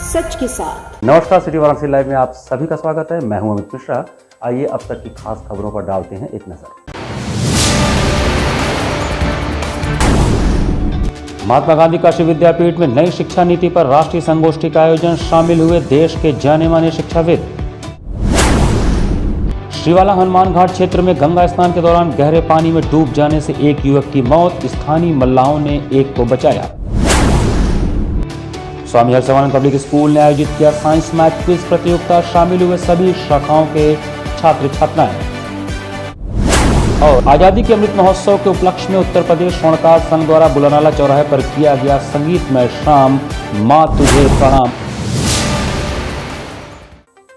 सच के साथ। नमस्कार, सिटी वाराणसी लाइव में आप सभी का स्वागत है। मैं हूं अमित मिश्रा। आइए अब तक की खास खबरों पर डालते हैं एक नजर। महात्मा गांधी काशी विद्यापीठ में नई शिक्षा नीति पर राष्ट्रीय संगोष्ठी का आयोजन, शामिल हुए देश के जाने माने शिक्षाविद। श्रीवाला हनुमान घाट क्षेत्र में गंगा स्नान के दौरान गहरे पानी में डूब जाने से एक युवक की मौत, स्थानीय मल्लाहों ने एक को बचाया। स्वामी हर्षवर्धन पब्लिक स्कूल ने आयोजित किया साइंस मैथ क्विज प्रतियोगिता, शामिल हुए सभी शाखाओं के छात्र छात्राएं। और आजादी के अमृत महोत्सव के उपलक्ष्य में उत्तर प्रदेश स्वर्णकार संघ द्वारा बुलानाला चौराहे पर किया गया संगीतमय शाम, मां तुझे प्रणाम।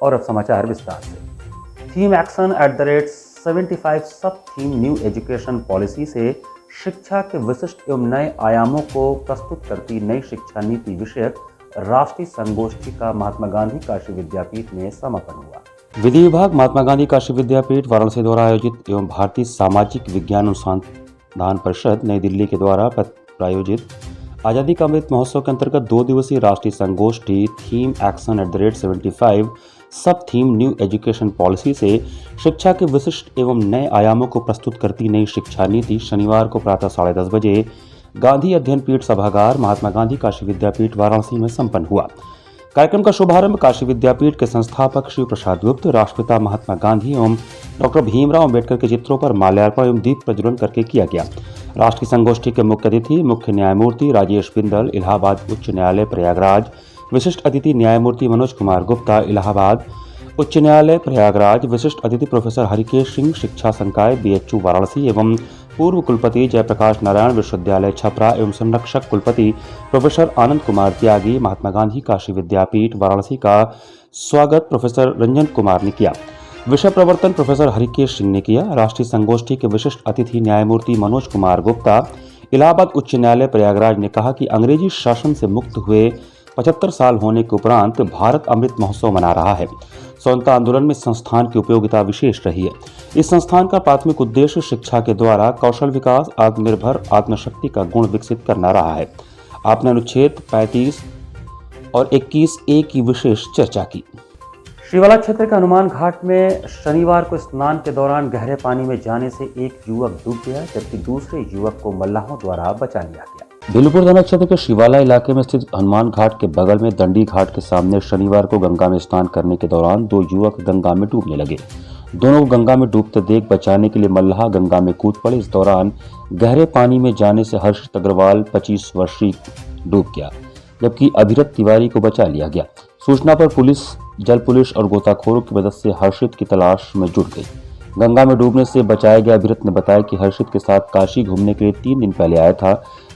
और अब समाचार विस्तार से। थीम एक्शन @75 सब थीम न्यू एजुकेशन पॉलिसी से शिक्षा के विशिष्ट एवं नए आयामों को प्रस्तुत करती नई शिक्षा नीति विषयक राष्ट्रीय संगोष्ठी का महात्मा गांधी काशी विद्यापीठ में समापन हुआ। विधि विभाग, महात्मा गांधी काशी विद्यापीठ वाराणसी द्वारा आयोजित एवं भारतीय सामाजिक विज्ञान अनुसंधान परिषद नई दिल्ली के द्वारा प्रायोजित आजादी का अमृत महोत्सव के अंतर्गत 2 दिवसीय राष्ट्रीय संगोष्ठी थीम एक्शन @75 सब थीम न्यू एजुकेशन पॉलिसी से शिक्षा के विशिष्ट एवं नए आयामों को प्रस्तुत करती नई शिक्षा नीति शनिवार को प्रातः 10:30 बजे गांधी अध्ययन पीठ सभागार, महात्मा गांधी काशी विद्यापीठ वाराणसी में संपन्न हुआ। कार्यक्रम का शुभारंभ काशी विद्यापीठ के संस्थापक श्री प्रसाद गुप्त, राष्ट्रपिता महात्मा गांधी एवं डॉक्टर भीमराव अम्बेडकर के चित्रों पर माल्यार्पण एवं दीप प्रज्वलन करके किया गया। राष्ट्रीय संगोष्ठी के मुख्य अतिथि मुख्य न्यायमूर्ति राजेश बिंदल, इलाहाबाद उच्च न्यायालय प्रयागराज, विशिष्ट अतिथि न्यायमूर्ति मनोज कुमार गुप्ता, इलाहाबाद उच्च न्यायालय प्रयागराज, विशिष्ट अतिथि प्रोफेसर हरिकेश सिंह, शिक्षा संकाय BHU वाराणसी एवं पूर्व कुलपति जयप्रकाश नारायण विश्वविद्यालय छपरा एवं संरक्षक कुलपति प्रोफेसर आनंद कुमार त्यागी, महात्मा गांधी काशी विद्यापीठ वाराणसी का स्वागत प्रोफेसर रंजन कुमार ने किया। विषय प्रवर्तन प्रोफेसर हरिकेश सिंह ने किया। राष्ट्रीय संगोष्ठी के विशिष्ट अतिथि न्यायमूर्ति मनोज कुमार गुप्ता, इलाहाबाद उच्च न्यायालय प्रयागराज ने कहा कि अंग्रेजी शासन से मुक्त हुए 75 साल होने के उपरांत भारत अमृत महोत्सव मना रहा है। स्वतंत्रता आंदोलन में संस्थान की उपयोगिता विशेष रही है। इस संस्थान का प्राथमिक उद्देश्य शिक्षा के द्वारा कौशल विकास, आत्मनिर्भर, आत्मशक्ति का गुण विकसित करना रहा है। आपने अनुच्छेद 35 और 21A की विशेष चर्चा की। श्रीवाला क्षेत्र के हनुमान घाट में शनिवार को स्नान के दौरान गहरे पानी में जाने से एक युवक डूब गया, जबकि दूसरे युवक को मल्लाहों द्वारा बचा लिया गया। बिलुपुर थाना क्षेत्र के श्रीवाला इलाके में स्थित हनुमान घाट के बगल में दंडी घाट के सामने शनिवार को गंगा में स्नान करने के दौरान 2 युवक गंगा में डूबने लगे। दोनों को गंगा में डूबते देख बचाने के लिए मल्लाह गंगा में कूद पड़े। इस दौरान गहरे पानी में जाने से हर्षित अग्रवाल 25 वर्षीय डूब गया, जबकि अभिरत तिवारी को बचा लिया गया। सूचना पर पुलिस, जल पुलिस और गोताखोरों की मदद से हर्षित की तलाश में जुट गई। गंगा में डूबने से बचाया गया अभिरत ने बताया कि हर्षित के साथ काशी घूमने के लिए 3 दिन पहले आया था।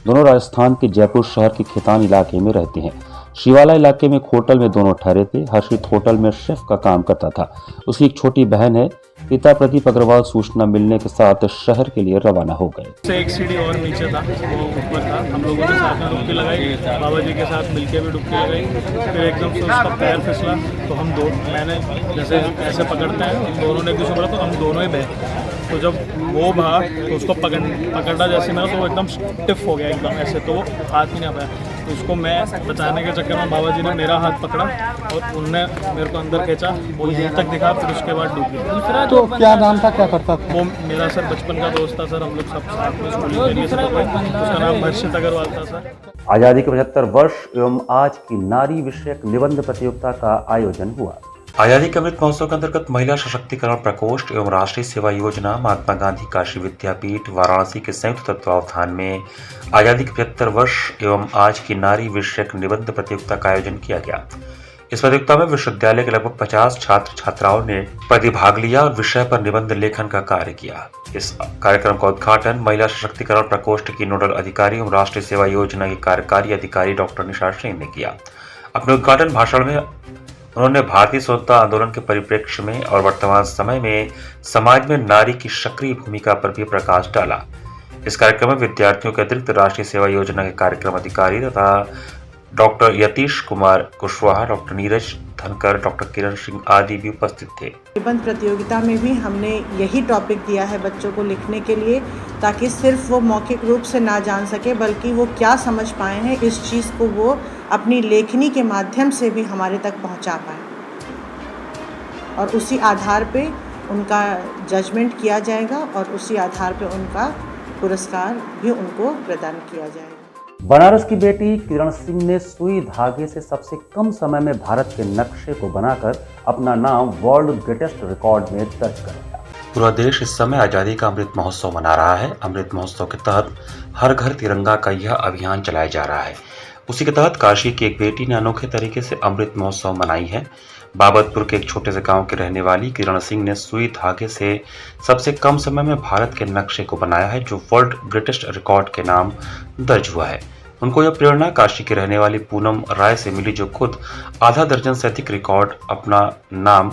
दोनों राजस्थान के जयपुर शहर के खेतान इलाके में रहते हैं। श्रीवाला इलाके में एक होटल में दोनों ठहरे थे। हर्षित होटल में शेफ का काम करता था। उसकी एक छोटी बहन है। पिता प्रदीप अग्रवाल सूचना मिलने के साथ शहर के लिए रवाना हो गए। एक सीढ़ी और नीचे था, वो ऊपर था। हम लोगों ने साथ में डुबकी लगाई, बाबा जी के साथ मिलके भी डुबकी लगाई। फिर एकदम से उसका पैर फिसला, तो मैंने जैसे ऐसे पकड़ते हैं, हम दोनों ने एक दूसरे बोला, तो हम दोनों ही बहे। तो जब वो भाग तो उसको पकड़ा जैसे मेरा, तो वो एकदम स्टिफ हो गया एकदम ऐसे, तो वो हाथ ही नहीं पाया। तो उसको मैं बचाने के चक्कर में बाबा जी ने मेरा हाथ पकड़ा और उनने मेरे को अंदर खींचा। वो यहीं तक दिखा, फिर उसके बाद डूब गया। तो क्या नाम था, क्या करता था? वो मेरा सर बचपन का दोस्त था सर, हम लोग सब साथ में स्कूल के लिए सर। उसका नाम हर्षित अग्रवाल था सर। आजादी के 75 वर्ष एवं आज की नारी विषयक निबंध प्रतियोगिता का आयोजन हुआ। आजादी के अमृत महोत्सव के अंतर्गत महिला सशक्तिकरण प्रकोष्ठ एवं राष्ट्रीय सेवा योजना महात्मा गांधी काशी विद्यापीठ वाराणसी के संयुक्त तत्वावधान में आजादी के 75 वर्ष एवं आज की नारी विषयक निबंध प्रतियोगिता का आयोजन किया गया। इस प्रतियोगिता में विश्वविद्यालय के लगभग 50 छात्र छात्राओं ने प्रतिभाग लिया और विषय पर निबंध लेखन का कार्य किया। इस कार्यक्रम का उद्घाटन महिला सशक्तिकरण प्रकोष्ठ की नोडल अधिकारी एवं राष्ट्रीय सेवा योजना की कार्यकारी अधिकारी डॉक्टर निशा सिंह ने किया। अपने उद्घाटन भाषण में उन्होंने भारतीय स्वतंत्रता आंदोलन के परिप्रेक्ष्य में और वर्तमान समय में समाज में नारी की सक्रिय भूमिका पर भी प्रकाश डाला। इस कार्यक्रम में विद्यार्थियों के अतिरिक्त राष्ट्रीय सेवा योजना के कार्यक्रम अधिकारी तथा डॉक्टर यतीश कुमार कुशवाहा, डॉक्टर नीरज धनकर, डॉक्टर किरण सिंह आदि भी उपस्थित थे। निबंध प्रतियोगिता में भी हमने यही टॉपिक दिया है बच्चों को लिखने के लिए, ताकि सिर्फ वो मौखिक रूप से ना जान सके बल्कि वो क्या समझ पाए हैं, इस चीज़ को वो अपनी लेखनी के माध्यम से भी हमारे तक पहुंचा पाए, और उसी आधार पे उनका जजमेंट किया जाएगा और उसी आधार पे उनका पुरस्कार भी उनको प्रदान किया जाएगा। बनारस की बेटी किरण सिंह ने सुई धागे से सबसे कम समय में भारत के नक्शे को बनाकर अपना नाम वर्ल्ड ग्रेटेस्ट रिकॉर्ड में दर्ज कर लिया। पूरा देश इस समय आजादी का अमृत महोत्सव मना रहा है। अमृत महोत्सव के तहत हर घर तिरंगा का यह अभियान चलाया जा रहा है। उसी के तहत काशी की एक बेटी ने अनोखे तरीके से अमृत महोत्सव मनाई है। बाबतपुर के एक छोटे से गांव के रहने वाली किरण सिंह ने सुई धागे से सबसे कम समय में भारत के नक्शे को बनाया है, जो वर्ल्ड ग्रेटेस्ट रिकॉर्ड के नाम दर्ज हुआ है। उनको यह प्रेरणा काशी की रहने वाली पूनम राय से मिली, जो खुद आधा दर्जन से अधिक रिकॉर्ड अपना नाम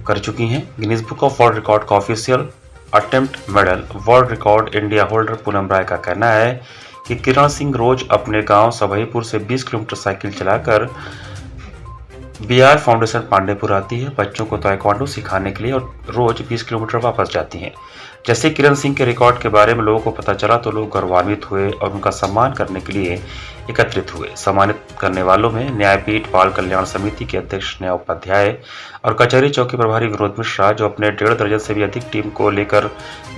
कर चुकी हैं। Guinness book of world record का official attempt medal world record India holder Poonam Rai का कहना है कि किरण सिंह रोज अपने गांव सबहीपुर से 20 किलोमीटर साइकिल चलाकर BR फाउंडेशन पांडेपुर आती है। बच्चों को ताइक्वांडो सिखाने के लिए और रोज 20 किलोमीटर वापस जाती हैं। जैसे किरण सिंह के रिकॉर्ड के बारे में लोगों को पता चला तो लोग गौरवान्वित हुए और उनका सम्मान करने के लिए एकत्रित हुए। सम्मानित करने वालों में न्यायपीठ बाल कल्याण समिति के अध्यक्ष न्याय उपाध्याय और कचहरी चौकी प्रभारी विनोद मिश्रा, जो अपने 1.5 दर्जन से भी अधिक टीम को लेकर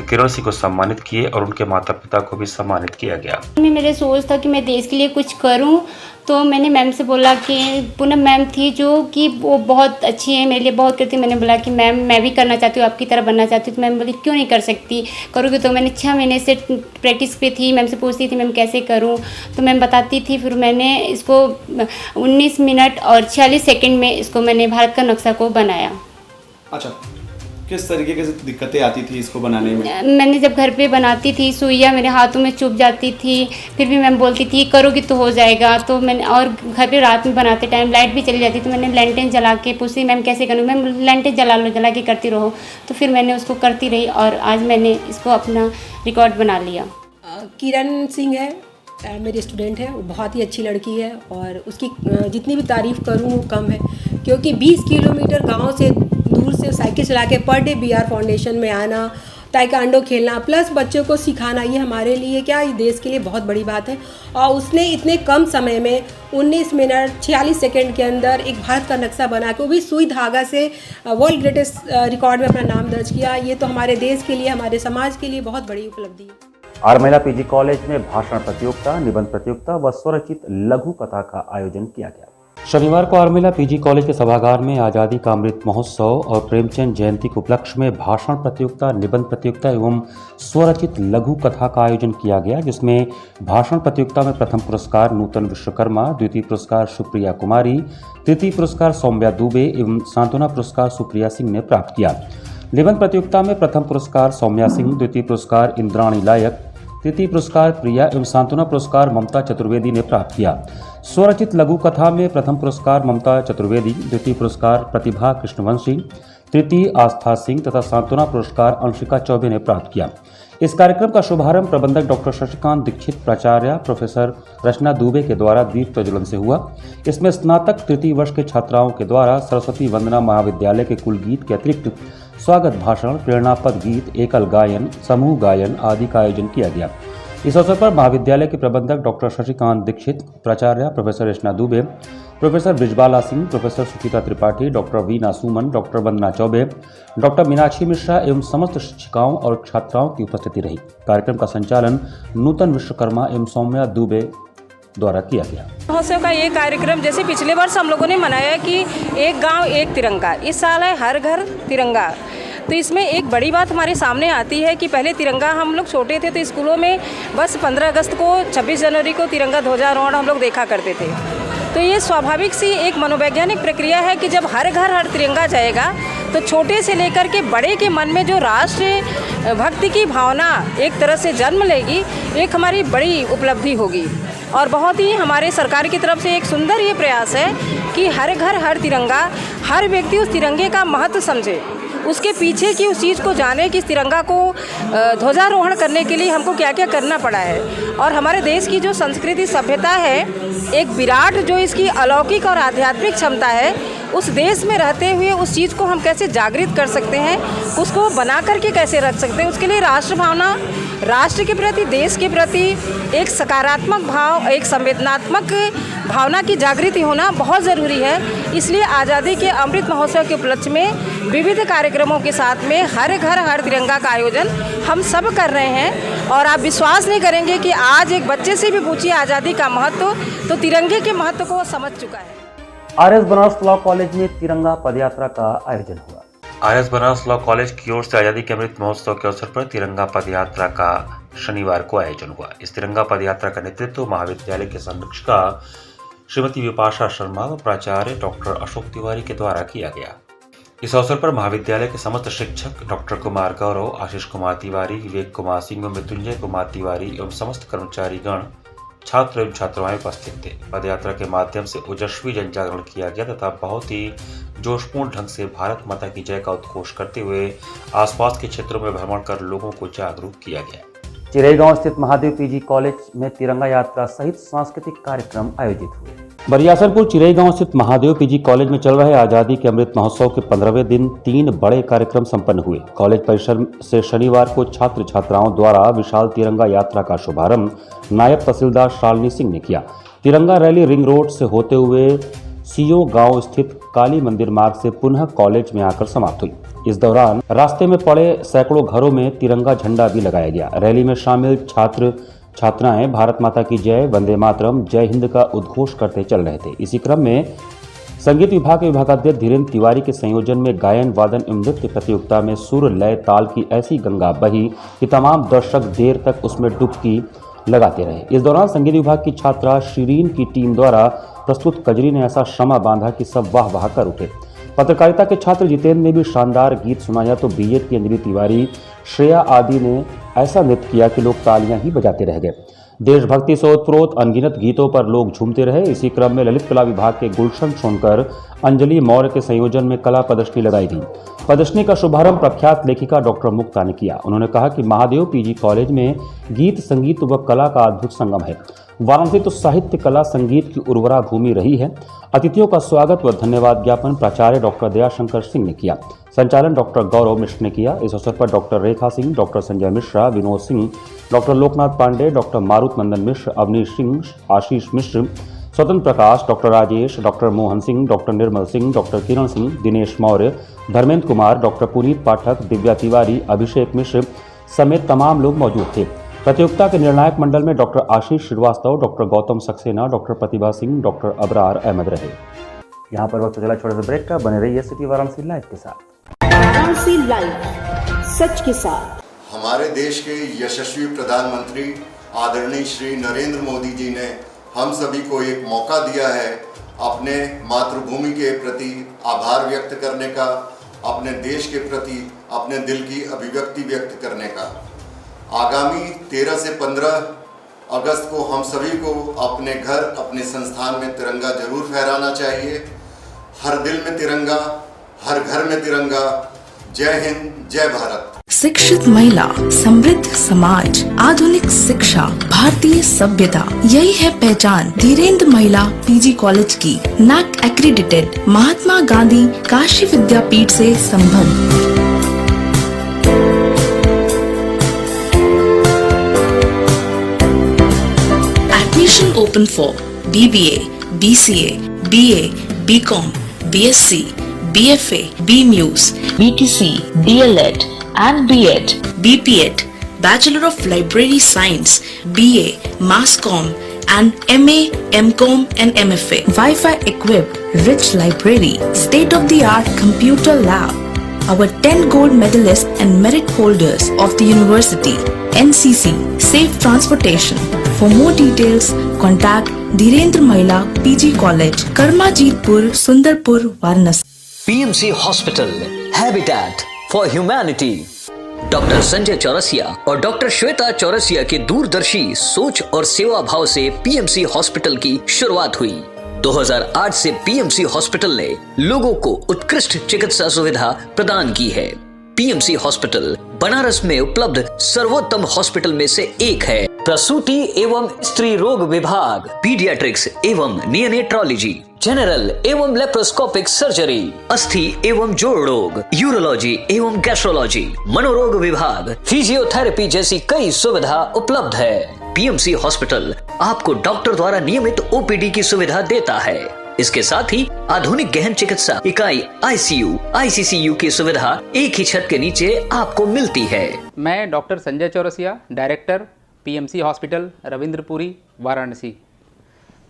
किरण सिंह को सम्मानित किए, और उनके माता पिता को भी सम्मानित किया गया। मेरे सोच था कि मैं देश के लिए कुछ करूं, तो मैंने मैम से बोला कि पूनम मैम थी जो कि वो बहुत अच्छी है, मेरे लिए बहुत करती। मैंने बोला कि मैम मैं भी करना चाहती हूँ, आपकी तरह बनना चाहती हूँ। तो मैम बोली क्यों नहीं कर सकती, करोगे। तो मैंने 6 महीने से प्रैक्टिस पे थी, मैम से पूछती थी मैम कैसे करूँ, तो मैम बताती थी। फिर मैंने इसको 19 मिनट और 46 सेकंड में इसको मैंने भारत का नक्शा को बनाया। अच्छा, किस तरीके की दिक्कतें आती थी इसको बनाने में? मैंने जब घर पे बनाती थी, सुइयाँ मेरे हाथों में चुभ जाती थी, फिर भी मैम बोलती थी करोगी तो हो जाएगा। तो मैंने, और घर पे रात में बनाते टाइम लाइट भी चली जाती, तो मैंने लैंटेन जला के पूछती मैम कैसे करूँ, मैम लैंटेन जला के करती रहो। तो फिर मैंने उसको करती रही और आज मैंने इसको अपना रिकॉर्ड बना लिया। किरण सिंह है, मेरी स्टूडेंट है, वो बहुत ही अच्छी लड़की है और उसकी जितनी भी तारीफ़ करूँ वो कम है, क्योंकि 20 किलोमीटर गांव से दूर से साइकिल चला के पर डे BR फाउंडेशन में आना, ताइक्वांडो खेलना, प्लस बच्चों को सिखाना, ये हमारे लिए क्या, ये देश के लिए बहुत बड़ी बात है। और उसने इतने कम समय में 19 मिनट 46 सेकंड के अंदर एक भारत का नक्शा बना के, वो भी सुई धागा से वर्ल्ड ग्रेटेस्ट रिकॉर्ड में अपना नाम दर्ज किया। ये तो हमारे देश के लिए, हमारे समाज के लिए बहुत बड़ी उपलब्धि है। आरमेला PG कॉलेज में भाषण प्रतियोगिता, निबंध प्रतियोगिता व स्वरचित लघु कथा का आयोजन किया गया। शनिवार को आरमेला PG कॉलेज के सभागार में आज़ादी का अमृत महोत्सव और प्रेमचंद जयंती के उपलक्ष्य में भाषण प्रतियोगिता, निबंध प्रतियोगिता एवं स्वरचित लघु कथा का आयोजन किया गया, जिसमें भाषण प्रतियोगिता में प्रथम पुरस्कार नूतन विश्वकर्मा, द्वितीय पुरस्कार सुप्रिया कुमारी, तृतीय पुरस्कार सौम्या दुबे एवं सांत्वना पुरस्कार सुप्रिया सिंह ने प्राप्त किया। निबंध प्रतियोगिता में प्रथम पुरस्कार सौम्या सिंह, द्वितीय पुरस्कार इंद्राणी लायक, तृतीय पुरस्कार प्रिया एवं सांत्वना पुरस्कार ममता चतुर्वेदी ने प्राप्त किया। स्वरचित लघु कथा में प्रथम पुरस्कार ममता चतुर्वेदी, द्वितीय पुरस्कार प्रतिभा कृष्णवंशी, तृतीय आस्था सिंह तथा सांत्वना पुरस्कार अंशिका चौबे ने प्राप्त किया। इस कार्यक्रम का शुभारंभ प्रबंधक डॉक्टर शशिकांत दीक्षित, प्राचार्य प्रोफेसर रचना दुबे के द्वारा दीप प्रज्वलन से हुआ। इसमें स्नातक तृतीय वर्ष के छात्राओं के द्वारा सरस्वती वंदना महाविद्यालय के कुल गीत के अतिरिक्त स्वागत भाषण, प्रेरणापद गीत, एकल गायन, समूह गायन आदि का आयोजन किया गया। इस अवसर पर महाविद्यालय के प्रबंधक डॉक्टर शशिकांत दीक्षित, प्राचार्य प्रोफेसर रचना दुबे, प्रोफेसर ब्रिजबाला सिंह, प्रोफेसर सुचिता त्रिपाठी, डॉक्टर वीना सुमन, डॉक्टर वंदना चौबे, डॉक्टर मीनाक्षी मिश्रा एवं समस्त शिक्षिकाओं और छात्राओं की उपस्थिति रही। कार्यक्रम का संचालन नूतन विश्वकर्मा एवं सौम्या दुबे द्वारा किया गया। महोत्सव का ये कार्यक्रम जैसे पिछले वर्ष हम लोगों ने मनाया कि एक गांव एक तिरंगा, इस साल है हर घर तिरंगा। तो इसमें एक बड़ी बात हमारे सामने आती है कि पहले तिरंगा, हम लोग छोटे थे तो स्कूलों में बस 15 अगस्त को, 26 जनवरी को तिरंगा ध्वजारोहण हम लोग देखा करते थे। तो ये स्वाभाविक सी एक मनोवैज्ञानिक प्रक्रिया है कि जब हर घर हर तिरंगा जाएगा तो छोटे से लेकर के बड़े के मन में जो राष्ट्र भक्ति की भावना एक तरह से जन्म लेगी, एक हमारी बड़ी उपलब्धि होगी। और बहुत ही हमारे सरकार की तरफ से एक सुंदर ये प्रयास है कि हर घर हर तिरंगा, हर व्यक्ति उस तिरंगे का महत्व समझे उसके पीछे की उस चीज़ को जाने कि इस तिरंगा को ध्वजारोहण करने के लिए हमको क्या क्या करना पड़ा है, और हमारे देश की जो संस्कृति सभ्यता है, एक विराट जो इसकी अलौकिक और आध्यात्मिक क्षमता है, उस देश में रहते हुए उस चीज़ को हम कैसे जागृत कर सकते हैं, उसको बना करके कैसे रख सकते हैं। उसके लिए राष्ट्र भावना, राष्ट्र के प्रति, देश के प्रति एक सकारात्मक भाव, एक संवेदनात्मक भावना की जागृति होना बहुत ज़रूरी है। इसलिए आज़ादी के अमृत महोत्सव के उपलक्ष्य में विविध कार्यक्रमों के साथ में हर घर हर तिरंगा का आयोजन हम सब कर रहे हैं। और आप विश्वास नहीं करेंगे कि आज एक बच्चे से भी पूछिए आज़ादी का महत्व, तो तिरंगे के महत्व को वो समझ चुका है। आरएस बनारस लॉ कॉलेज में तिरंगा पदयात्रा का आयोजन हुआ। आरएस बनारस लॉ कॉलेज की ओर से आजादी के अमृत महोत्सव के अवसर पर तिरंगा पदयात्रा का शनिवार को आयोजन हुआ। इस तिरंगा पदयात्रा का नेतृत्व महाविद्यालय के संरक्षिका श्रीमती विपाशा शर्मा व प्राचार्य डॉक्टर अशोक तिवारी के द्वारा किया गया। इस अवसर पर महाविद्यालय के समस्त शिक्षक डॉक्टर कुमार गौरव, आशीष कुमार तिवारी, विवेक कुमार सिंह, मृत्युंजय कुमार तिवारी एवं समस्त कर्मचारी गण, छात्र एवं छात्राएं उपस्थित थे। पदयात्रा के माध्यम से ओजस्वी जन जागरण किया गया तथा बहुत ही जोशपूर्ण ढंग से भारत माता की जय का उद्घोष करते हुए आसपास के क्षेत्रों में भ्रमण कर लोगों को जागरूक किया गया। चिरईगांव स्थित महादेव पीजी कॉलेज में तिरंगा यात्रा सहित सांस्कृतिक कार्यक्रम आयोजित हुए। बरियासरपुर चिरईगांव स्थित महादेव पीजी कॉलेज में चल रहे आजादी के अमृत महोत्सव के 15वें दिन 3 बड़े कार्यक्रम संपन्न हुए। कॉलेज परिसर से शनिवार को छात्र छात्राओं द्वारा विशाल तिरंगा यात्रा का शुभारंभ नायब तहसीलदार शालिनी सिंह ने किया। तिरंगा रैली रिंग रोड से होते हुए सीओ गांव स्थित काली मंदिर मार्ग से पुनः कॉलेज में आकर समाप्त हुई। इस दौरान रास्ते में पड़े सैकड़ों घरों में तिरंगा झंडा भी लगाया गया। रैली में शामिल छात्र छात्राएं भारत माता की जय, वंदे मातरम, जय हिंद का उद्घोष करते चल रहे थे। इसी क्रम में संगीत विभाग के विभागाध्यक्ष धीरेन्द्र तिवारी के संयोजन में गायन, वादन एवं नृत्य प्रतियोगिता में सुर, लय, ताल की ऐसी गंगा बही कि तमाम दर्शक देर तक उसमें डुबकी लगाते रहे। इस दौरान संगीत विभाग की छात्रा शिरीन की टीम द्वारा प्रस्तुत कजरी ने ऐसा शमा बांधा कि सब वाह वाह कर उठे। पत्रकारिता के छात्र जितेंद्र ने भी शानदार गीत सुनाया तो बीएड की अंजलि तिवारी, श्रेया आदि ने ऐसा नृत्य किया कि लोग तालियां ही बजाते रह गए। देशभक्ति से ओतप्रोत अनगिनत गीतों पर लोग झूमते रहे। इसी क्रम में ललित कला विभाग के गुलशन सोनकर, अंजलि मौर्य के संयोजन में कला प्रदर्शनी लगाई गई। प्रदर्शनी का शुभारंभ प्रख्यात लेखिका डॉक्टर मुक्ता ने किया। उन्होंने कहा कि महादेव पीजी कॉलेज में गीत, संगीत व कला का अद्भुत संगम है। वाराणसी तो साहित्य, कला, संगीत की उर्वरा भूमि रही है। अतिथियों का स्वागत व धन्यवाद ज्ञापन प्राचार्य डॉक्टर दयाशंकर सिंह ने किया। संचालन डॉक्टर गौरव मिश्र ने किया। इस अवसर पर doctor Rekha Singh, doctor Sanjay Mishra, Vinod Singh, doctor Loknath Pandey, doctor Marut Mandan Mishra, Avanish Singh, Ashish Mishra, Swatantra Prakash, doctor Rajesh, doctor Mohan Singh, doctor Nirmal Singh, doctor Kiran Singh, Dinesh Maurya, Dharmendra Kumar, doctor Puneet Pathak, Divya Tiwari, Abhishek Mishra समेत तमाम लोग मौजूद थे। प्रतियोगिता के निर्णायक मंडल में डॉक्टर आशीष Srivastava, doctor Gautam Saxena, doctor Pratibha Singh, doctor Abrar Ahmad रहे। यहाँ पर वक्त चला छोटे से ब्रेक का। बने रहिए सिटी वाराणसी लाइव के साथ। वाराणसी लाइव, सच के साथ। हमारे देश के यशस्वी प्रधानमंत्री आदरणीय श्री नरेंद्र मोदी जी ने हम सभी को एक मौका दिया है अपने मातृभूमि के प्रति आभार व्यक्त करने का, अपने देश के प्रति अपने दिल की अभिव्यक्ति व्यक्त करने का। आगामी 13 से 15 अगस्त को हम सभी को अपने घर, अपने संस्थान में तिरंगा जरूर फहराना चाहिए। हर दिल में तिरंगा, हर घर में तिरंगा। जय हिंद, जय भारत। शिक्षित महिला, समृद्ध समाज, आधुनिक शिक्षा, भारतीय सभ्यता, यही है पहचान धीरेन्द्र महिला पीजी कॉलेज की। NAAC एक्रीडिटेड, महात्मा गांधी काशी विद्यापीठ से संबद्ध। Admission open for BBA, BCA, BA, BCom, BSc, BFA, BMUS, BTC, DLED and B.Ed, BPEd, Bachelor of Library Science, BA, Masscom and MA, MCom and MFA. Wi-Fi equipped, rich library, state-of-the-art computer lab. Our 10 gold medalists and merit holders of the university. NCC, safe transportation. For more details, contact Dhirendra Mahila PG College, Karmajitpur, Sundarpur, Varanasi. PMC Hospital, Habitat for Humanity। Doctor Sanjay Chaurasia और doctor Shweta Chaurasia के दूरदर्शी सोच और सेवा भाव से PMC hospital की शुरुआत हुई। 2008 से पीएमसी हॉस्पिटल ने लोगों को उत्कृष्ट चिकित्सा सुविधा प्रदान की है। पीएमसी हॉस्पिटल बनारस में उपलब्ध सर्वोत्तम हॉस्पिटल में से एक है। प्रसूति एवं स्त्री रोग विभाग, पीडियाट्रिक्स एवं नियोनेट्रोलॉजी, जनरल एवं लेप्रोस्कोपिक सर्जरी, अस्थि एवं जोड़ रोग, यूरोलॉजी एवं गैस्ट्रोलॉजी, मनोरोग विभाग, फिजियोथेरेपी जैसी कई सुविधा उपलब्ध है। पीएमसी हॉस्पिटल आपको डॉक्टर द्वारा नियमित ओपीडी की सुविधा देता है। इसके साथ ही आधुनिक गहन चिकित्सा इकाई आईसीयू, आईसीसीयू की सुविधा एक ही छत के नीचे आपको मिलती है। मैं doctor Sanjay Chaurasia, director PMC hospital Ravindrapuri, Varanasi.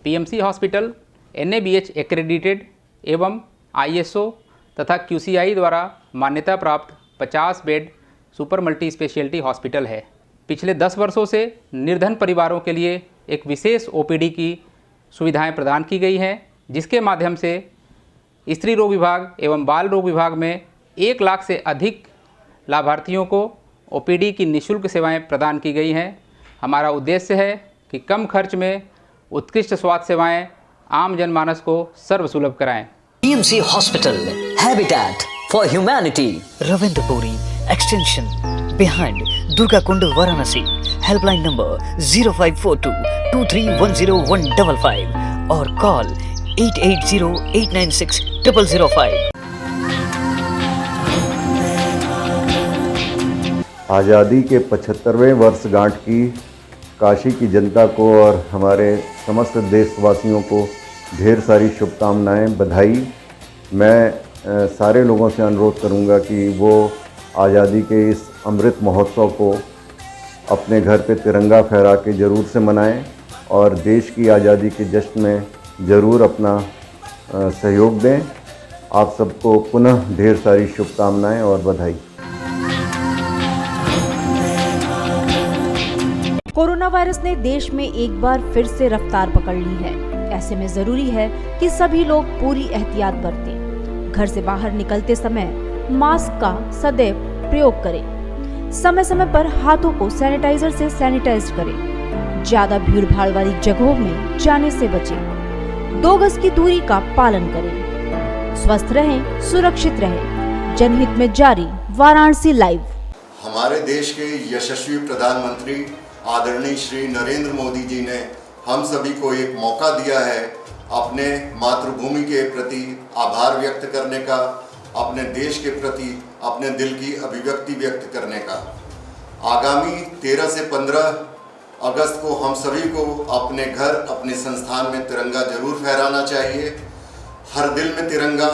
PMC hospital NABH accredited एवं ISO तथा QCI द्वारा मान्यता प्राप्त 50 bed super multi speciality hospital है। पिछले 10 वर्षों से निर्धन परिवारों के लिए एक विशेष OPD की सुविधाएं प्रदान की गई हैं, जिसके माध्यम से स्त्री रोग विभाग एवं बाल रोग विभाग में 1 लाख से अधिक लाभार्थियों को OPD की निःशुल्क सेवाएं प्रदान की गई हैं। हमारा उद्देश्य है कि कम खर्च में उत्कृष्ट स्वास्थ्य सेवाएं आम जनमानस को सर्वसुलभ कराएं। PMC hospital, habitat for humanity, Ravindrapuri extension behind Durga Kund, Varanasi. Helpline number 0542231015 और कॉल 8808960005। आज़ादी के 75वें वर्षगांठ की काशी की जनता को और हमारे समस्त देशवासियों को ढेर सारी शुभकामनाएं, बधाई। मैं सारे लोगों से अनुरोध करूंगा कि वो आज़ादी के इस अमृत महोत्सव को अपने घर पे तिरंगा फहरा के ज़रूर से मनाएं और देश की आज़ादी के जश्न में ज़रूर अपना सहयोग दें। आप सबको पुनः ढेर सारी शुभकामनाएं और बधाई। कोरोना वायरस ने देश में एक बार फिर से रफ्तार पकड़ ली है। ऐसे में जरूरी है कि सभी लोग पूरी एहतियात बरतें। घर से बाहर निकलते समय मास्क का सदैव प्रयोग करें। समय समय पर हाथों को सैनिटाइजर से सैनिटाइज करें। ज्यादा भीड़ भाड़ वाली जगहों में जाने से बचें। 2 गज की दूरी का पालन करें। स्वस्थ रहें, सुरक्षित रहें। जनहित में जारी वाराणसी लाइव। हमारे देश के यशस्वी प्रधानमंत्री आदरणीय श्री नरेंद्र मोदी जी ने हम सभी को एक मौका दिया है अपने मातृभूमि के प्रति आभार व्यक्त करने का, अपने देश के प्रति अपने दिल की अभिव्यक्ति व्यक्त करने का। आगामी 13 से 15 अगस्त को हम सभी को अपने घर, अपने संस्थान में तिरंगा जरूर फहराना चाहिए। हर दिल में तिरंगा,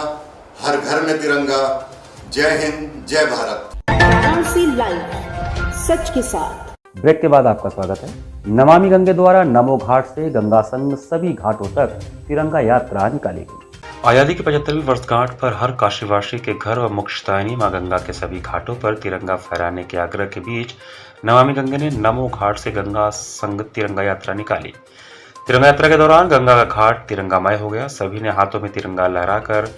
हर घर में तिरंगा। जय हिंद, जय भारत। वाराणसी लाइव, सच के साथ। ब्रेक के बाद आपका स्वागत है। नमामि गंगे द्वारा नमो घाट से गंगा संग सभी घाटों तक तिरंगा यात्रा निकाली गई। आजादी की 75वीं वर्षगांठ पर हर काशीवासी के घर व मोक्षदायिनी मां गंगा के सभी घाटों पर तिरंगा फहराने के आग्रह के बीच नमामि गंगे ने नमो घाट से गंगा संग तिरंगा यात्रा निकाली। तिरंगा यात्रा के दौरान गंगा का घाट तिरंगामय हो गया। सभी ने हाथों में तिरंगा लहराकर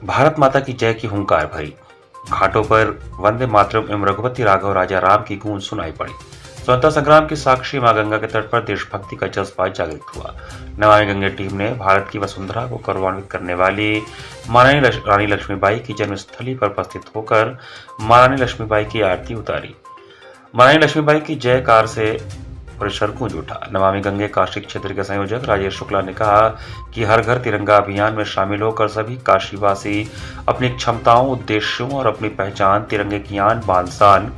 भारत माता की जय की हुंकार भरी। घाटों पर वंदे मातरम एवं रघुपति राघव राजा राम की गूंज सुनाई पड़ी। स्वतंत्रता संग्राम की साक्षी मां गंगा के तट पर देशभक्ति का जज्बा जागृत हुआ। नमामि गंगे टीम ने भारत की वसुंधरा को गौरवान्वित करने वाली महारानी रानी लक्ष्मीबाई की जन्मस्थली पर उपस्थित होकर महारानी लक्ष्मीबाई की आरती उतारी। महारानी लक्ष्मीबाई की जयकार से परिसर गूंज उठा। नमामि गंगे काशी क्षेत्र के संयोजक राजेश शुक्ला ने कहा कि हर घर तिरंगा अभियान में शामिल होकर सभी काशीवासी अपनी क्षमताओं, उद्देश्यों और अपनी पहचान तिरंगे की आन बान शान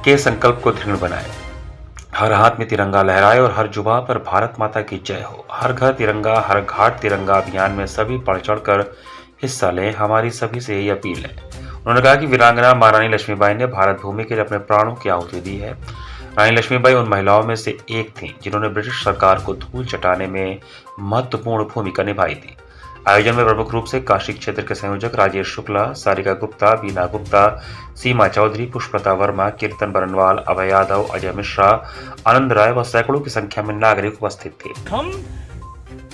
के संकल्प को दृढ़ बनाए। हर हाथ में तिरंगा लहराए और हर जुबां पर भारत माता की जय हो। हर घर तिरंगा, हर घाट तिरंगा अभियान में सभी बढ़ चढ़कर हिस्सा लें, हमारी सभी से यही अपील है। उन्होंने कहा कि वीरांगना महारानी लक्ष्मीबाई ने भारत भूमि के लिए अपने प्राणों की आहुति दी है। रानी लक्ष्मीबाई उन महिलाओं में से एक थीं जिन्होंने ब्रिटिश सरकार को धूल चटाने में महत्वपूर्ण भूमिका निभाई थी। आयोजन में प्रमुख रूप से काशी क्षेत्र के संयोजक राजेश शुक्ला, सारिका गुप्ता, बीना गुप्ता, सीमा चौधरी, पुष्पलता वर्मा, कीर्तन बरनवाल, अभय यादव, अजय मिश्रा, आनंद राय व सैकड़ों की संख्या में नागरिक उपस्थित थे। हम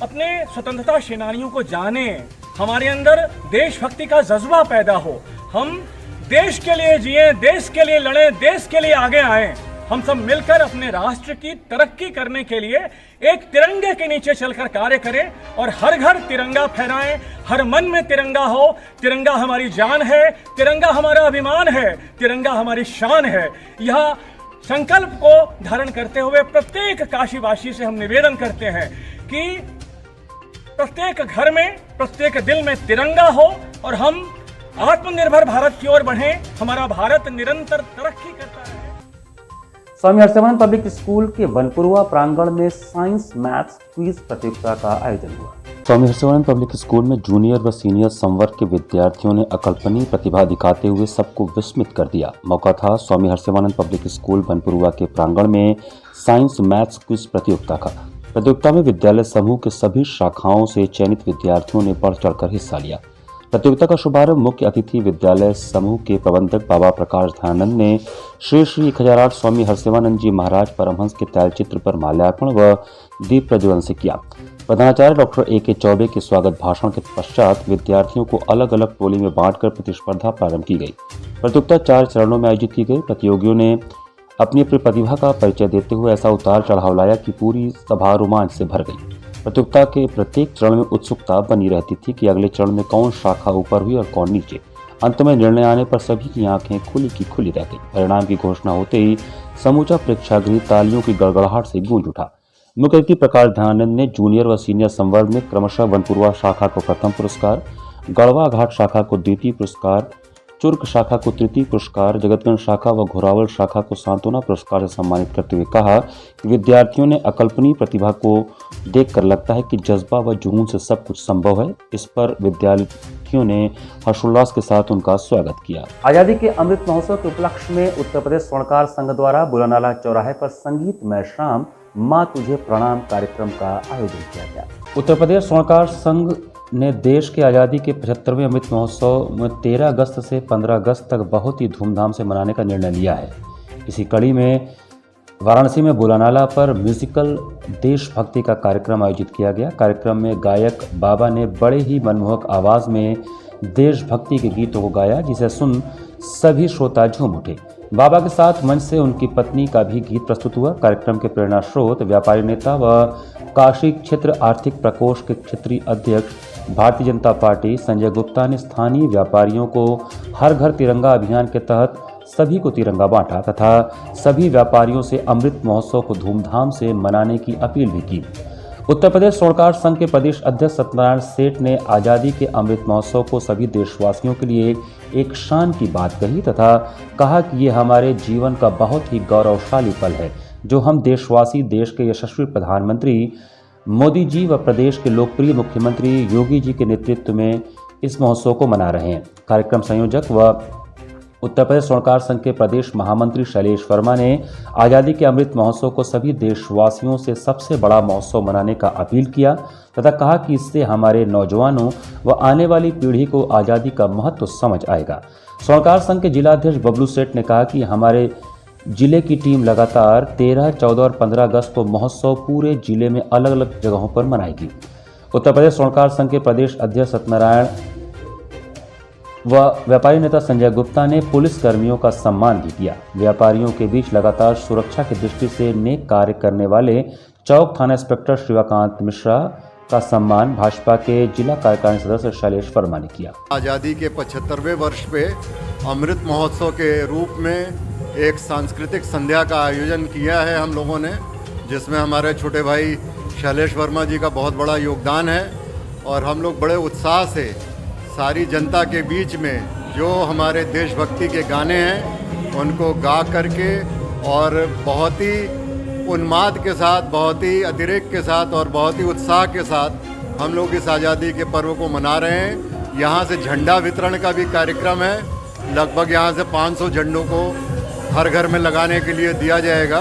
अपने स्वतंत्रता सेनानियों को जाने, हमारे अंदर देशभक्ति का जज्बा पैदा हो, हम देश के लिए जिए, देश के लिए लड़े, देश के लिए आगे आए। हम सब मिलकर अपने राष्ट्र की तरक्की करने के लिए एक तिरंगे के नीचे चलकर कार्य करें और हर घर तिरंगा फहराएं, हर मन में तिरंगा हो। तिरंगा हमारी जान है, तिरंगा हमारा अभिमान है, तिरंगा हमारी शान है। यह संकल्प को धारण करते हुए प्रत्येक काशीवासी से हम निवेदन करते हैं कि प्रत्येक घर में, प्रत्येक दिल में तिरंगा हो और हम आत्मनिर्भर भारत की ओर बढ़ें। हमारा भारत निरंतर तरक्की करता है। स्वामी हर्षवर्धन पब्लिक स्कूल के वनपुरवा प्रांगण में साइंस मैथ्स क्विज प्रतियोगिता का आयोजन हुआ। स्वामी हर्षवर्धन पब्लिक स्कूल में जूनियर व सीनियर संवर्ग के विद्यार्थियों ने अकल्पनीय प्रतिभा दिखाते हुए सबको विस्मित कर दिया। मौका था स्वामी हर्षवर्धन पब्लिक स्कूल वनपुरवा के प्रांगण में साइंस मैथ्स क्विज प्रतियोगिता का। प्रतियोगिता में विद्यालय समूह के सभी शाखाओं से चयनित विद्यार्थियों ने बढ़ चढ़कर हिस्सा लिया। प्रतियोगिता का शुभारंभ मुख्य अतिथि विद्यालय समूह के प्रबंधक बाबा प्रकाश दयानंद ने श्री 1008 स्वामी हर्षवानंद जी महाराज परमहंस के तैलचित्र पर माल्यार्पण व दीप प्रज्वलन से किया। प्रधानाचार्य डॉक्टर A.K. चौबे के स्वागत भाषण के पश्चात विद्यार्थियों को अलग अलग टोली में बांटकर प्रतिस्पर्धा प्रारंभ की गई। प्रतियोगिता 4 चरणों में आयोजित की गई। प्रतियोगियों ने अपनी अपनी प्रतिभा का परिचय देते हुए ऐसा उतार चढ़ाव लाया कि पूरी सभा रोमांच से भर गई। प्रतियोगिता के प्रत्येक चरण में उत्सुकता बनी रहती थी कि अगले चरण में कौन शाखा ऊपर हुई और कौन नीचे। अंत में निर्णय आने पर सभी की आंखें खुली की खुली रह गई। परिणाम की घोषणा होते ही समूचा प्रेक्षागृह तालियों की गड़गड़ाहट से गूंज उठा। मुख्य अतिथि प्रकाश दयानंद ने जूनियर व सीनियर संवर्ग में क्रमशः वनपुरवा शाखा को प्रथम पुरस्कार, गढ़वा घाट शाखा को द्वितीय पुरस्कार, चुर्क शाखा को तृतीय पुरस्कार, जगतगंज शाखा व घोरावल शाखा को सांत्वना पुरस्कार से सम्मानित करते हुए कहा कि विद्यार्थियों ने अकल्पनीय प्रतिभा को देखकर लगता है कि जज्बा व जुनून से सब कुछ संभव है। इस पर विद्यार्थियों ने हर्षोल्लास के साथ उनका स्वागत किया। आजादी के अमृत महोत्सव के उपलक्ष्य में उत्तर प्रदेश स्वर्णकार संघ द्वारा बुलानाला चौराहे पर संगीतमय शाम माँ तुझे प्रणाम कार्यक्रम का आयोजन किया गया। उत्तर प्रदेश स्वर्णकार संघ ने देश के आज़ादी के 75वें अमृत महोत्सव में 13 अगस्त से 15 अगस्त तक बहुत ही धूमधाम से मनाने का निर्णय लिया है। इसी कड़ी में वाराणसी में बुलानाला पर म्यूजिकल देशभक्ति का कार्यक्रम आयोजित किया गया। कार्यक्रम में गायक बाबा ने बड़े ही मनमोहक आवाज़ में देशभक्ति के गीतों को गाया, जिसे सुन सभी श्रोता झूम उठे। बाबा के साथ मंच से उनकी पत्नी का भी गीत प्रस्तुत हुआ। कार्यक्रम के प्रेरणा स्रोत व्यापारी नेता व काशी क्षेत्र आर्थिक प्रकोष्ठ के क्षेत्रीय अध्यक्ष भारतीय जनता पार्टी संजय गुप्ता ने स्थानीय व्यापारियों को हर घर तिरंगा अभियान के तहत सभी को तिरंगा बांटा तथा सभी व्यापारियों से अमृत महोत्सव को धूमधाम से मनाने की अपील भी की। उत्तर प्रदेश स्वर्णकार संघ के प्रदेश अध्यक्ष सत्यनारायण सेठ ने आज़ादी के अमृत महोत्सव को सभी देशवासियों के लिए एक शान की बात कही तथा कहा कि ये हमारे जीवन का बहुत ही गौरवशाली पल है, जो हम देशवासी देश के यशस्वी प्रधानमंत्री मोदी जी व प्रदेश के लोकप्रिय मुख्यमंत्री योगी जी के नेतृत्व में इस महोत्सव को मना रहे हैं। कार्यक्रम संयोजक व उत्तर प्रदेश स्वर्णकार संघ के प्रदेश महामंत्री शैलेश वर्मा ने आज़ादी के अमृत महोत्सव को सभी देशवासियों से सबसे बड़ा महोत्सव मनाने का अपील किया तथा कहा कि इससे हमारे नौजवानों व आने वाली पीढ़ी को आज़ादी का महत्व समझ आएगा। स्वर्णकार संघ के जिलाध्यक्ष बबलू सेठ ने कहा कि हमारे जिले की टीम लगातार 13, 14 और 15 अगस्त को महोत्सव पूरे जिले में अलग अलग जगहों पर मनाएगी। उत्तर प्रदेश स्वर्णकार संघ के प्रदेश अध्यक्ष सत्यनारायण व व्यापारी नेता संजय गुप्ता ने पुलिस कर्मियों का सम्मान भी किया। व्यापारियों के बीच लगातार सुरक्षा की दृष्टि से नेक कार्य करने वाले चौक थाना इंस्पेक्टर शिवाकांत मिश्रा का सम्मान भाजपा के जिला कार्यकारिणी सदस्य शैलेश वर्मा ने किया। आज़ादी के 75वें वर्ष पे अमृत महोत्सव के रूप में एक सांस्कृतिक संध्या का आयोजन किया है हम लोगों ने, जिसमें हमारे छोटे भाई शैलेश वर्मा जी का बहुत बड़ा योगदान है और हम लोग बड़े उत्साह से सारी जनता के बीच में जो हमारे देशभक्ति के गाने हैं उनको गा करके और बहुत ही उन्माद के साथ, बहुत ही अतिरेक के साथ और बहुत ही उत्साह के साथ हम लोग इस आज़ादी के पर्व को मना रहे हैं। यहाँ से झंडा वितरण का भी कार्यक्रम है। लगभग यहाँ से 500 झंडों को हर घर में लगाने के लिए दिया जाएगा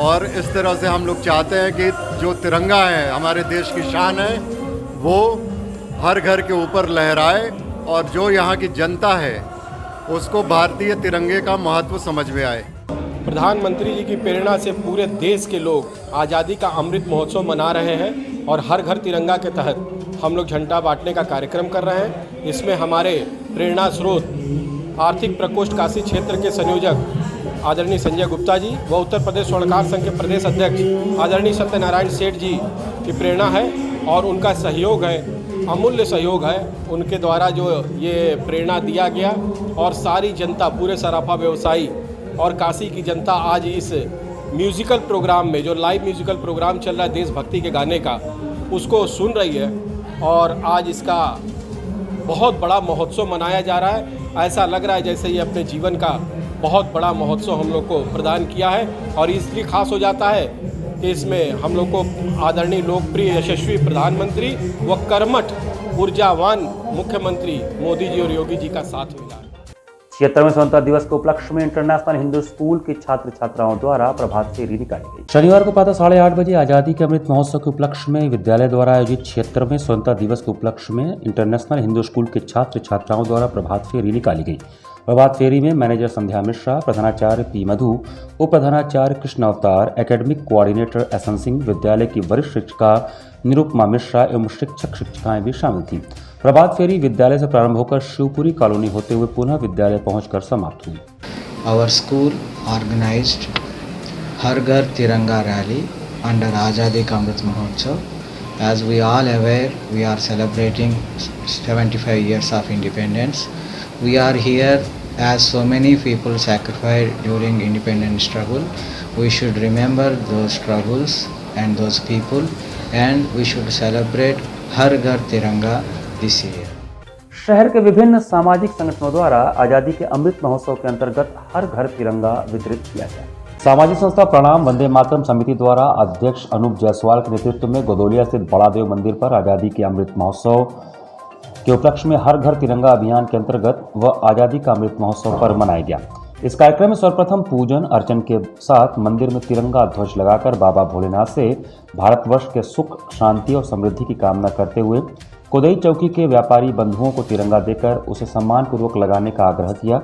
और इस तरह से हम लोग चाहते हैं कि जो तिरंगा है, हमारे देश की शान है, वो हर घर के ऊपर लहराए और जो यहाँ की जनता है उसको भारतीय तिरंगे का महत्व समझ में आए। प्रधानमंत्री जी की प्रेरणा से पूरे देश के लोग आज़ादी का अमृत महोत्सव मना रहे हैं और हर घर तिरंगा के तहत हम लोग झंडा बांटने का कार्यक्रम कर रहे हैं। इसमें हमारे प्रेरणा स्रोत आर्थिक प्रकोष्ठ काशी क्षेत्र के संयोजक आदरणीय संजय गुप्ता जी व उत्तर प्रदेश स्वर्णकार संघ के प्रदेश अध्यक्ष आदरणीय सत्यनारायण सेठ जी की प्रेरणा है और उनका सहयोग है, अमूल्य सहयोग है। उनके द्वारा जो ये प्रेरणा दिया गया और सारी जनता, पूरे सराफा व्यवसायी और काशी की जनता आज इस म्यूज़िकल प्रोग्राम में, जो लाइव म्यूज़िकल प्रोग्राम चल रहा है देशभक्ति के गाने का, उसको सुन रही है और आज इसका बहुत बड़ा महोत्सव मनाया जा रहा है। ऐसा लग रहा है जैसे ये अपने जीवन का बहुत बड़ा महोत्सव हम लोग को प्रदान किया है और इसलिए खास हो जाता है कि इसमें हम लोग को आदरणीय लोकप्रिय यशस्वी प्रधानमंत्री व कर्मठ ऊर्जावान मुख्यमंत्री मोदी जी और योगी जी का साथ मिला है। 76वें स्वतंत्रता दिवस के उपलक्ष्य में इंटरनेशनल हिंदू स्कूल के छात्र छात्राओं द्वारा प्रभात फेरी निकाली गई। शनिवार को प्रातः 8:30 बजे आजादी के अमृत महोत्सव के उपलक्ष्य में विद्यालय द्वारा आयोजित 76वें स्वतंत्रता दिवस के उपलक्ष्य में इंटरनेशनल हिंदू स्कूल के छात्र छात्राओं द्वारा प्रभात फेरी निकाली गई। प्रभात फेरी में मैनेजर संध्या मिश्रा, प्रधानाचार्य पी मधु, उप प्रधानाचार्य कृष्ण अवतार, एकेडमिक कोऑर्डिनेटर एसएन सिंह, विद्यालय की वरिष्ठ शिक्षिका निरुपमा मिश्रा एवं शिक्षक शिक्षिकाएं भी शामिल थीं। प्रभात फेरी विद्यालय से प्रारंभ होकर शिवपुरी कॉलोनी होते हुए पुनः विद्यालय पहुंचकर समाप्त हुई। Our school organized हर घर तिरंगा rally under Azadi का Amrit Mahotsav. As we all aware, we are celebrating 75 years of independence. We are here as so many people sacrificed during independence struggle. We should remember those struggles and those people, and we should celebrate हर घर तिरंगा this year. शहर के विभिन्न सामाजिक संगठनों द्वारा आजादी के अमृत महोत्सव के अंतर्गत हर घर तिरंगा वितरित किया गया। सामाजिक संस्था प्रणाम वंदे मातरम समिति द्वारा अध्यक्ष अनूप जायसवाल के नेतृत्व में गोदोलिया स्थित बड़ादेव मंदिर पर आजादी के अमृत महोत्सव के उपलक्ष्य में हर घर तिरंगा अभियान के अंतर्गत व आजादी का अमृत महोत्सव पर्व मनाया गया। इस कार्यक्रम में सर्वप्रथम पूजन अर्चन के साथ मंदिर में तिरंगा ध्वज लगाकर बाबा भोलेनाथ से भारतवर्ष के सुख, शांति और समृद्धि की कामना करते हुए कोदई चौकी के व्यापारी बंधुओं को तिरंगा देकर उसे सम्मानपूर्वक लगाने का आग्रह किया।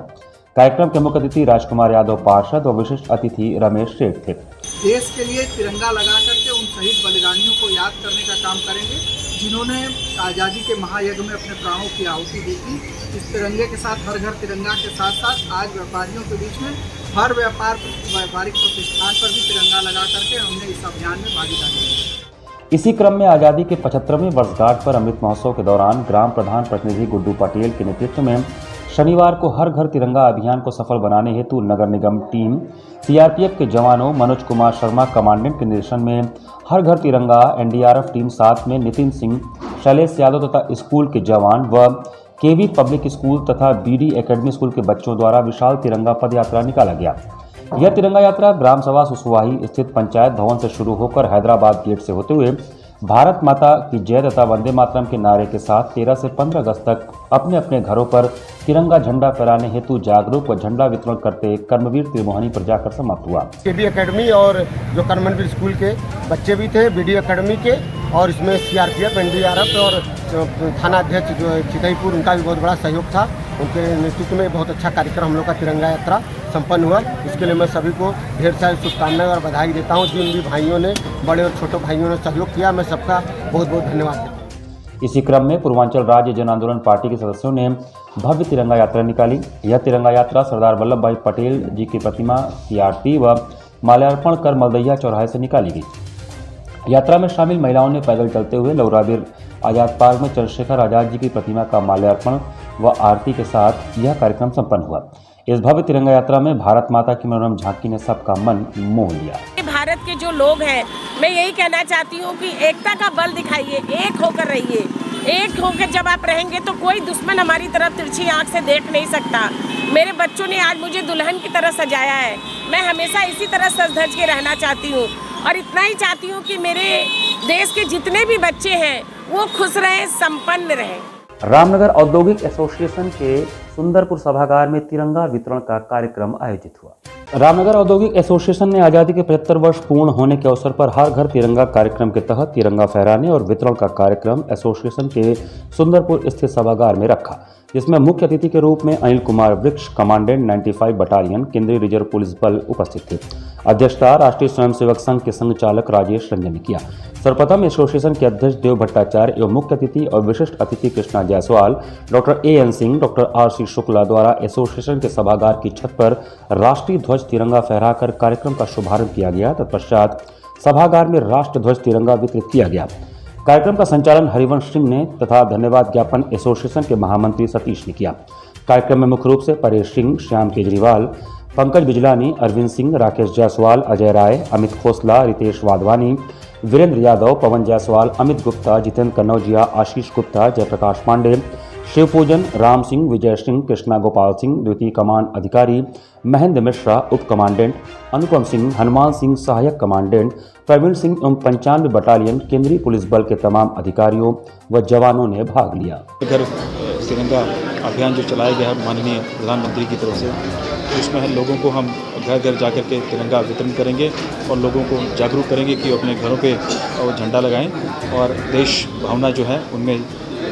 कार्यक्रम के मुख्य अतिथि राजकुमार यादव पार्षद और विशिष्ट अतिथि रमेश सेठ थे। देश के लिए तिरंगा लगा करके उन शहीद बलिदानियों को याद करने का काम करेंगे जिन्होंने आज़ादी के महायज्ञ में अपने प्राणों की आहुति दी थी। इस तिरंगे के साथ हर घर तिरंगा के साथ साथ आज व्यापारियों के बीच में हर व्यापारिक प्रतिष्ठान पर भी तिरंगा लगा करके हमने इस अभियान में भागीदारी की। इसी क्रम में आजादी के 75वें वर्षगांठ पर अमृत महोत्सव के दौरान ग्राम प्रधान प्रतिनिधि गुड्डू पटेल के नेतृत्व में शनिवार को हर घर तिरंगा अभियान को सफल बनाने हेतु नगर निगम टीम, सीआरपीएफ के जवानों मनोज कुमार शर्मा कमांडेंट के निर्देशन में हर घर तिरंगा, एनडीआरएफ टीम साथ में नितिन सिंह, शैलेश यादव तथा स्कूल के जवान व केवी पब्लिक स्कूल तथा बीडी एकेडमी स्कूल के बच्चों द्वारा विशाल तिरंगा पद यात्रा निकाला गया। यह तिरंगा यात्रा ग्राम सभा सुसवाही स्थित पंचायत भवन से शुरू होकर हैदराबाद गेट से होते हुए भारत माता की जय तथा वंदे मातरम के नारे के साथ 13 से 15 अगस्त तक अपने अपने घरों पर तिरंगा झंडा फहराने हेतु जागरूक व झंडा वितरण करते कर्मवीर त्रिमोहनी पर जाकर समाप्त हुआ। केबी एकेडमी और जो कर्मवीर स्कूल के बच्चे भी थे, बीडी एकेडमी के, और इसमें सीआरपीएफ, एनडीआरएफ और थाना अध्यक्ष जो चितईपुर, उनका भी बहुत बड़ा सहयोग था। उनके नेतृत्व में बहुत अच्छा कार्यक्रम हम लोग का तिरंगा यात्रा संपन्न हुआ। इसके लिए मैं सभी को ढेर सारी शुभकामनाएं और बधाई देता हूँ। जिन भी भाइयों ने, बड़े और छोटे भाइयों ने सहयोग किया, मैं सबका बहुत बहुत धन्यवाद देता हूँ। इसी क्रम में पूर्वांचल राज्य जन आंदोलन पार्टी के सदस्यों ने भव्य तिरंगा यात्रा निकाली। यह तिरंगा यात्रा सरदार वल्लभ भाई पटेल जी की प्रतिमा की आरती व माल्यार्पण कर मलदैया चौराहे से निकाली गई। यात्रा में शामिल महिलाओं ने पैदल चलते हुए लौराबीर आजाद पार्क में चंद्रशेखर आजाद जी की प्रतिमा का माल्यार्पण व आरती के साथ यह कार्यक्रम संपन्न हुआ। इस भव्य तिरंगा यात्रा में भारत माता की मनोरम झांकी ने सबका मन मोह लिया। भारत के जो लोग हैं, मैं यही कहना चाहती हूँ कि एकता का बल दिखाइए, एक होकर रहिए। एक होकर जब आप रहेंगे तो कोई दुश्मन हमारी तरफ तिरछी आंख से देख नहीं सकता। मेरे बच्चों ने आज मुझे दुल्हन की तरह सजाया है। मैं हमेशा इसी तरह सज धज के रहना चाहती हूँ और इतना ही चाहती हूँ कि मेरे देश के जितने भी बच्चे हैं वो खुश रहें, संपन्न रहें। रामनगर औद्योगिक एसोसिएशन के सुंदरपुर सभागार में तिरंगा वितरण का कार्यक्रम आयोजित हुआ। रामनगर औद्योगिक एसोसिएशन ने आज़ादी के 75 वर्ष पूर्ण होने के अवसर पर हर घर तिरंगा कार्यक्रम के तहत तिरंगा फहराने और वितरण का कार्यक्रम एसोसिएशन के सुंदरपुर स्थित सभागार में रखा, जिसमें मुख्य अतिथि के रूप में अनिल कुमार वृक्ष, कमांडेंट 95 बटालियन, केंद्रीय रिजर्व पुलिस बल उपस्थित थे। अध्यक्षता राष्ट्रीय स्वयंसेवक संघ के संघ चालक राजेश रंजन ने किया। सर्वप्रथम एसोसिएशन के अध्यक्ष देव भट्टाचार्य एवं मुख्य अतिथि और विशिष्ट अतिथि Krishna Jaiswal, doctor AN Singh, doctor RC Shukla द्वारा एसोसिएशन के सभागार की छत पर राष्ट्रीय ध्वज तिरंगा फहराकर कार्यक्रम का शुभारंभ किया गया। तत्पश्चात सभागार में राष्ट्र ध्वज तिरंगा वितरित किया गया। कार्यक्रम का संचालन हरिवंश सिंह ने तथा धन्यवाद ज्ञापन एसोसिएशन के महामंत्री सतीश ने किया। कार्यक्रम में मुख्य रूप से परेश सिंह, श्याम केजरीवाल, पंकज बिजलानी, अरविंद सिंह, राकेश जायसवाल, अजय राय, अमित खोसला, रितेश वाधवानी, वीरेंद्र यादव, पवन जायसवाल, अमित गुप्ता, जितेंद्र कन्नौजिया, आशीष गुप्ता, जयप्रकाश पांडे, शिवपूजन, राम सिंह, विजय सिंह, कृष्णा गोपाल सिंह, द्वितीय कमान अधिकारी महेंद्र मिश्रा, उप कमांडेंट अनुपम सिंह, हनुमान सिंह, सहायक कमांडेंट प्रवीण सिंह एवं 95 बटालियन केंद्रीय पुलिस बल के तमाम अधिकारियों व जवानों ने भाग लिया। घर तिरंगा अभियान जो चलाया गया है माननीय प्रधानमंत्री की तरफ से, तो इसमें लोगों को हम घर घर जाकर के तिरंगा वितरण करेंगे और लोगों को जागरूक करेंगे कि अपने घरों पे झंडा लगाएं और देश भावना जो है उनमें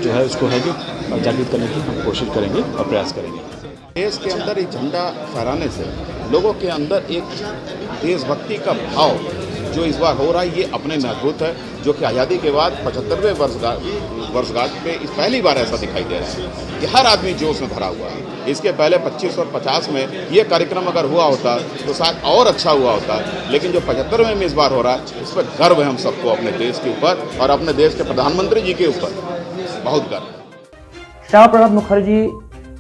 जो है उसको है कि जागृत करने की हम कोशिश करेंगे और प्रयास करेंगे। देश के अंदर एक झंडा फहराने से लोगों के अंदर एक देशभक्ति का भाव जो इस बार हो रहा है ये अपने में अद्भुत है, जो कि आज़ादी के बाद 75वें वर्षगांठ पे इस पहली बार ऐसा दिखाई दे रहा है कि हर आदमी जोश में भरा हुआ है। इसके पहले 25 और 50 में ये कार्यक्रम अगर हुआ होता तो शायद और अच्छा हुआ होता, लेकिन जो 75वें में इस बार हो रहा है इस पर गर्व है हम सबको, अपने देश के ऊपर और अपने देश के प्रधानमंत्री जी के ऊपर बहुत गर्व। श्यामा प्रसाद मुखर्जी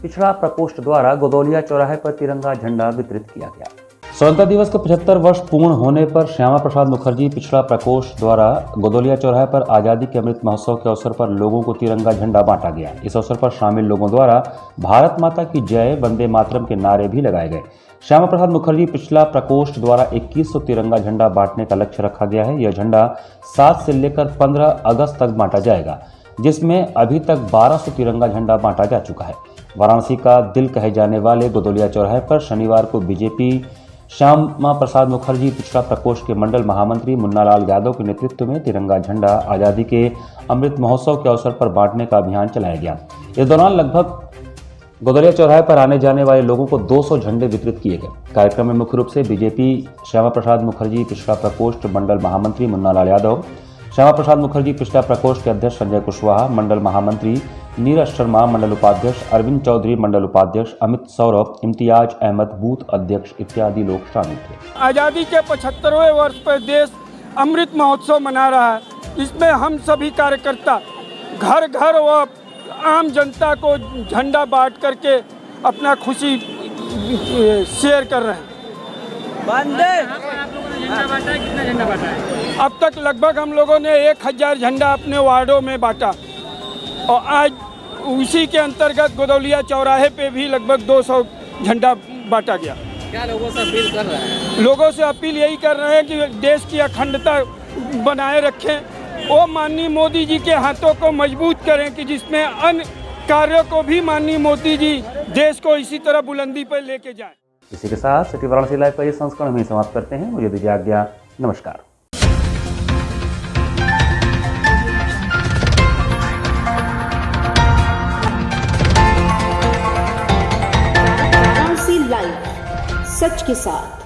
पिछड़ा प्रकोष्ठ द्वारा गोदौलिया चौराहे पर तिरंगा झंडा वितरित किया गया। स्वतंत्रता दिवस के 75 वर्ष पूर्ण होने पर श्यामा प्रसाद मुखर्जी पिछड़ा प्रकोष्ठ द्वारा गोदौलिया चौराहे पर आज़ादी के अमृत महोत्सव के अवसर पर लोगों को तिरंगा झंडा बांटा गया। इस अवसर पर शामिल लोगों द्वारा भारत माता की जय, वंदे मातरम के नारे भी लगाए गए। श्यामा प्रसाद मुखर्जी पिछला प्रकोष्ठ द्वारा 2100 तिरंगा झंडा बांटने का लक्ष्य रखा गया है। यह झंडा 7 से लेकर 15 अगस्त तक बांटा जाएगा, जिसमें अभी तक 1200 तिरंगा झंडा बांटा जा चुका है। वाराणसी का दिल कहे जाने वाले गोदौलिया चौराहे पर शनिवार को बीजेपी श्यामा प्रसाद मुखर्जी पिछड़ा प्रकोष्ठ के मंडल महामंत्री मुन्नालाल यादव के नेतृत्व में तिरंगा झंडा आज़ादी के अमृत महोत्सव के अवसर पर बांटने का अभियान चलाया गया। इस दौरान लगभग गोदौलिया चौराहे पर आने जाने वाले लोगों को 200 झंडे वितरित किए गए। कार्यक्रम में मुख्य रूप से बीजेपी श्यामा प्रसाद मुखर्जी पिछड़ा प्रकोष्ठ मंडल महामंत्री मुन्नालाल यादव, श्यामा प्रसाद मुखर्जी पिछड़ा प्रकोष्ठ के अध्यक्ष संजय कुशवाहा, मंडल महामंत्री नीरज शर्मा, मंडल उपाध्यक्ष अरविंद चौधरी, मंडल उपाध्यक्ष अमित सौरभ, इम्तियाज अहमद, बूथ अध्यक्ष इत्यादि लोग शामिल थे। आज़ादी के 75वें वर्ष पर देश अमृत महोत्सव मना रहा है। इसमें हम सभी कार्यकर्ता घर घर व आम जनता को झंडा बांट करके अपना खुशी शेयर कर रहे हैं। कितना झंडा बांटा है? अब तक लगभग हम लोगों ने 1000 झंडा अपने वार्डों में बांटा और आज उसी के अंतर्गत गोदौलिया चौराहे पे भी लगभग 200 झंडा बांटा गया। क्या लोगों से अपील कर रहे हैं? लोगों से अपील यही कर रहे हैं कि देश की अखंडता बनाए रखें, वो माननीय मोदी जी के हाथों को मजबूत करें कि जिसमें अन्य कार्यों को भी माननीय मोदी जी देश को इसी तरह बुलंदी पर लेके जाएं। इसी के साथ सिटी वाराणसी लाइव का ये संस्करण हम समाप्त करते हैं। मुझे दीजिए आज्ञा। नमस्कार। लाइव सच के साथ।